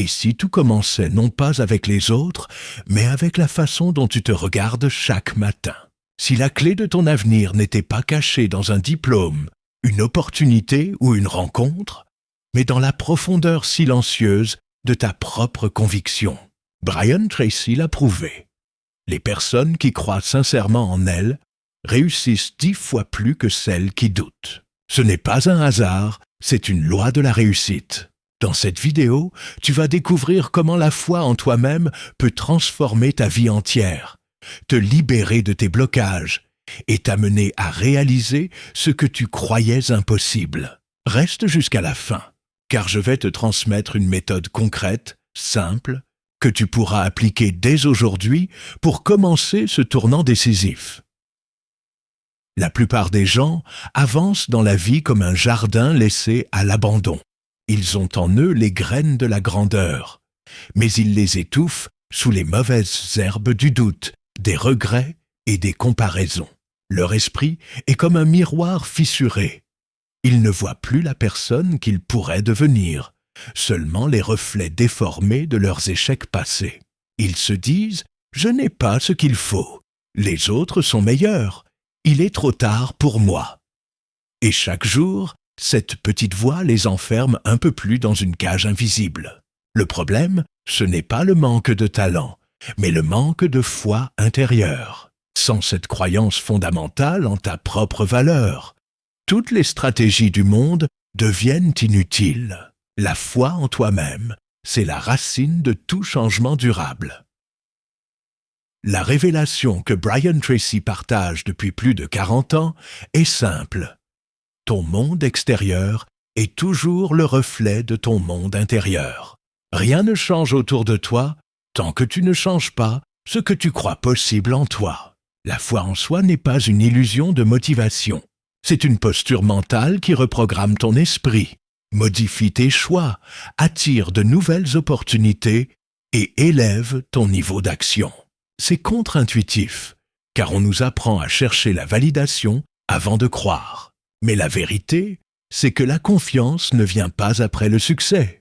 Et si tout commençait non pas avec les autres, mais avec la façon dont tu te regardes chaque matin? Si la clé de ton avenir n'était pas cachée dans un diplôme, une opportunité ou une rencontre, mais dans la profondeur silencieuse de ta propre conviction. Brian Tracy l'a prouvé. Les personnes qui croient sincèrement en elles réussissent 10 fois plus que celles qui doutent. Ce n'est pas un hasard, c'est une loi de la réussite. Dans cette vidéo, tu vas découvrir comment la foi en toi-même peut transformer ta vie entière, te libérer de tes blocages et t'amener à réaliser ce que tu croyais impossible. Reste jusqu'à la fin, car je vais te transmettre une méthode concrète, simple, que tu pourras appliquer dès aujourd'hui pour commencer ce tournant décisif. La plupart des gens avancent dans la vie comme un jardin laissé à l'abandon. Ils ont en eux les graines de la grandeur, mais ils les étouffent sous les mauvaises herbes du doute, des regrets et des comparaisons. Leur esprit est comme un miroir fissuré. Ils ne voient plus la personne qu'ils pourraient devenir, seulement les reflets déformés de leurs échecs passés. Ils se disent « Je n'ai pas ce qu'il faut. Les autres sont meilleurs. Il est trop tard pour moi. » Et chaque jour, cette petite voix les enferme un peu plus dans une cage invisible. Le problème, ce n'est pas le manque de talent, mais le manque de foi intérieure. Sans cette croyance fondamentale en ta propre valeur, toutes les stratégies du monde deviennent inutiles. La foi en toi-même, c'est la racine de tout changement durable. La révélation que Brian Tracy partage depuis plus de 40 ans est simple. Ton monde extérieur est toujours le reflet de ton monde intérieur. Rien ne change autour de toi tant que tu ne changes pas ce que tu crois possible en toi. La foi en soi n'est pas une illusion de motivation. C'est une posture mentale qui reprogramme ton esprit, modifie tes choix, attire de nouvelles opportunités et élève ton niveau d'action. C'est contre-intuitif, car on nous apprend à chercher la validation avant de croire. Mais la vérité, c'est que la confiance ne vient pas après le succès.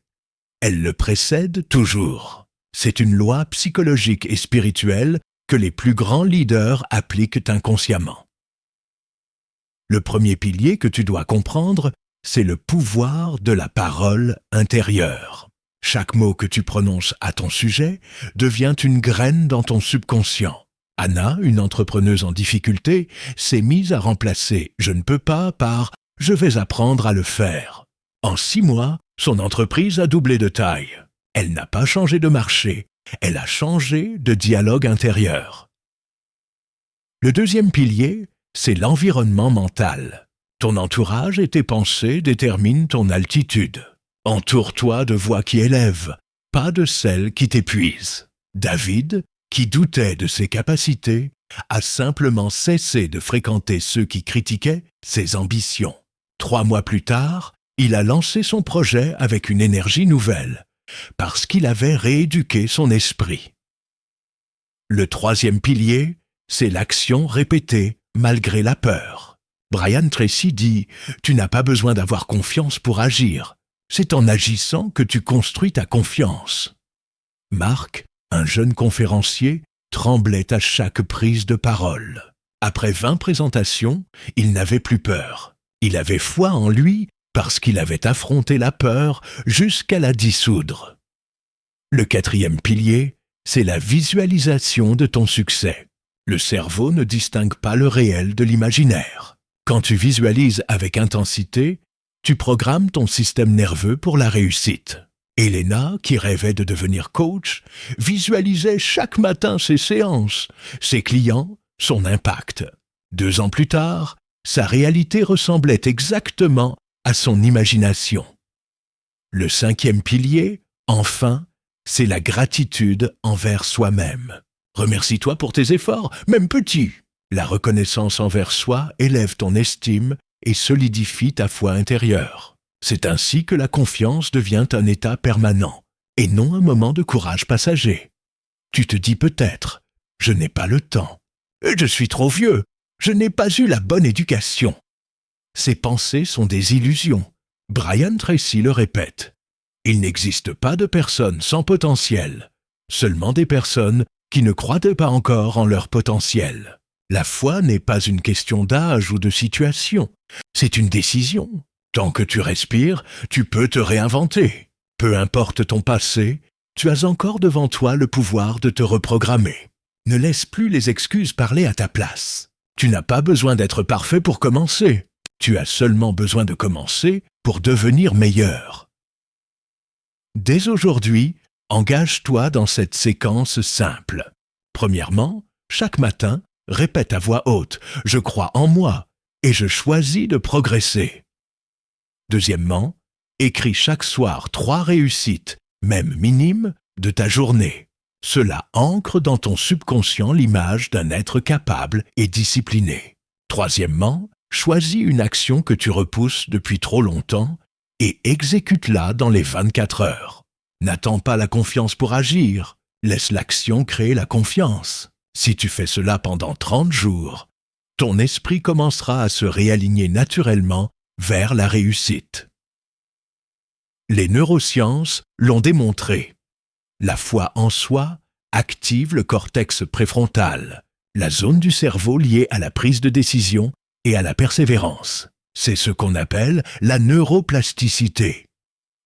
Elle le précède toujours. C'est une loi psychologique et spirituelle que les plus grands leaders appliquent inconsciemment. Le premier pilier que tu dois comprendre, c'est le pouvoir de la parole intérieure. Chaque mot que tu prononces à ton sujet devient une graine dans ton subconscient. Anna, une entrepreneuse en difficulté, s'est mise à remplacer « je ne peux pas » par « je vais apprendre à le faire ». En 6 mois, son entreprise a doublé de taille. Elle n'a pas changé de marché, elle a changé de dialogue intérieur. Le deuxième pilier, c'est l'environnement mental. Ton entourage et tes pensées déterminent ton altitude. Entoure-toi de voix qui élèvent, pas de celles qui t'épuisent. David, qui doutait de ses capacités, a simplement cessé de fréquenter ceux qui critiquaient ses ambitions. 3 mois plus tard, il a lancé son projet avec une énergie nouvelle, parce qu'il avait rééduqué son esprit. Le troisième pilier, c'est l'action répétée malgré la peur. Brian Tracy dit « Tu n'as pas besoin d'avoir confiance pour agir. C'est en agissant que tu construis ta confiance. » Marc, un jeune conférencier, tremblait à chaque prise de parole. Après 20 présentations, il n'avait plus peur. Il avait foi en lui parce qu'il avait affronté la peur jusqu'à la dissoudre. Le quatrième pilier, c'est la visualisation de ton succès. Le cerveau ne distingue pas le réel de l'imaginaire. Quand tu visualises avec intensité, tu programmes ton système nerveux pour la réussite. Elena, qui rêvait de devenir coach, visualisait chaque matin ses séances, ses clients, son impact. 2 ans plus tard, sa réalité ressemblait exactement à son imagination. Le 5e pilier, enfin, c'est la gratitude envers soi-même. Remercie-toi pour tes efforts, même petits. La reconnaissance envers soi élève ton estime et solidifie ta foi intérieure. C'est ainsi que la confiance devient un état permanent, et non un moment de courage passager. Tu te dis peut-être « Je n'ai pas le temps. Je suis trop vieux. Je n'ai pas eu la bonne éducation. » Ces pensées sont des illusions. Brian Tracy le répète. Il n'existe pas de personnes sans potentiel, seulement des personnes qui ne croient pas encore en leur potentiel. La foi n'est pas une question d'âge ou de situation, c'est une décision. Tant que tu respires, tu peux te réinventer. Peu importe ton passé, tu as encore devant toi le pouvoir de te reprogrammer. Ne laisse plus les excuses parler à ta place. Tu n'as pas besoin d'être parfait pour commencer. Tu as seulement besoin de commencer pour devenir meilleur. Dès aujourd'hui, engage-toi dans cette séquence simple. Premièrement, chaque matin, répète à voix haute « Je crois en moi et je choisis de progresser ». Deuxièmement, écris chaque soir 3 réussites, même minimes, de ta journée. Cela ancre dans ton subconscient l'image d'un être capable et discipliné. Troisièmement, choisis une action que tu repousses depuis trop longtemps et exécute-la dans les 24 heures. N'attends pas la confiance pour agir, laisse l'action créer la confiance. Si tu fais cela pendant 30 jours, ton esprit commencera à se réaligner naturellement vers la réussite. Les neurosciences l'ont démontré. La foi en soi active le cortex préfrontal, la zone du cerveau liée à la prise de décision et à la persévérance. C'est ce qu'on appelle la neuroplasticité.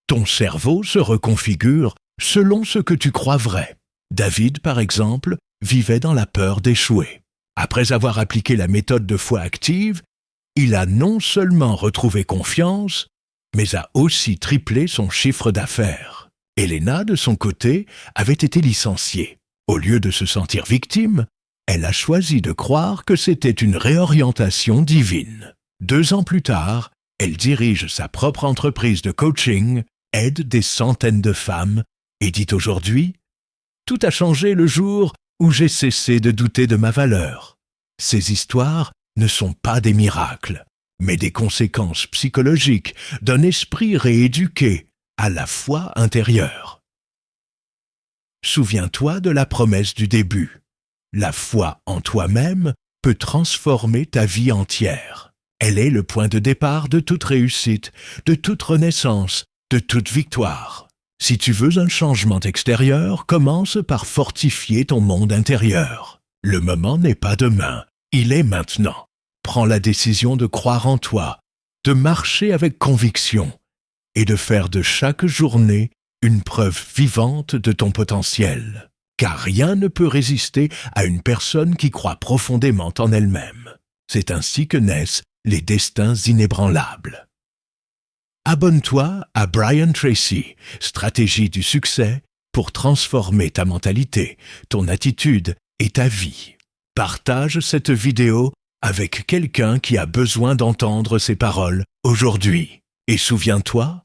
Ton cerveau se reconfigure selon ce que tu crois vrai. David, par exemple, vivait dans la peur d'échouer. Après avoir appliqué la méthode de foi active, il a non seulement retrouvé confiance, mais a aussi triplé son chiffre d'affaires. Elena, de son côté, avait été licenciée. Au lieu de se sentir victime, elle a choisi de croire que c'était une réorientation divine. 2 ans plus tard, elle dirige sa propre entreprise de coaching, aide des centaines de femmes et dit aujourd'hui « Tout a changé le jour où j'ai cessé de douter de ma valeur. » Ces histoires ne sont pas des miracles, mais des conséquences psychologiques d'un esprit rééduqué à la foi intérieure. Souviens-toi de la promesse du début. La foi en toi-même peut transformer ta vie entière. Elle est le point de départ de toute réussite, de toute renaissance, de toute victoire. Si tu veux un changement extérieur, commence par fortifier ton monde intérieur. Le moment n'est pas demain, il est maintenant. Prends la décision de croire en toi, de marcher avec conviction et de faire de chaque journée une preuve vivante de ton potentiel. Car rien ne peut résister à une personne qui croit profondément en elle-même. C'est ainsi que naissent les destins inébranlables. Abonne-toi à Brian Tracy, Stratégie du succès pour transformer ta mentalité, ton attitude et ta vie. Partage cette vidéo avec quelqu'un qui a besoin d'entendre ces paroles aujourd'hui. Et souviens-toi,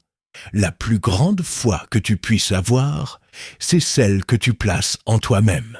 la plus grande foi que tu puisses avoir, c'est celle que tu places en toi-même.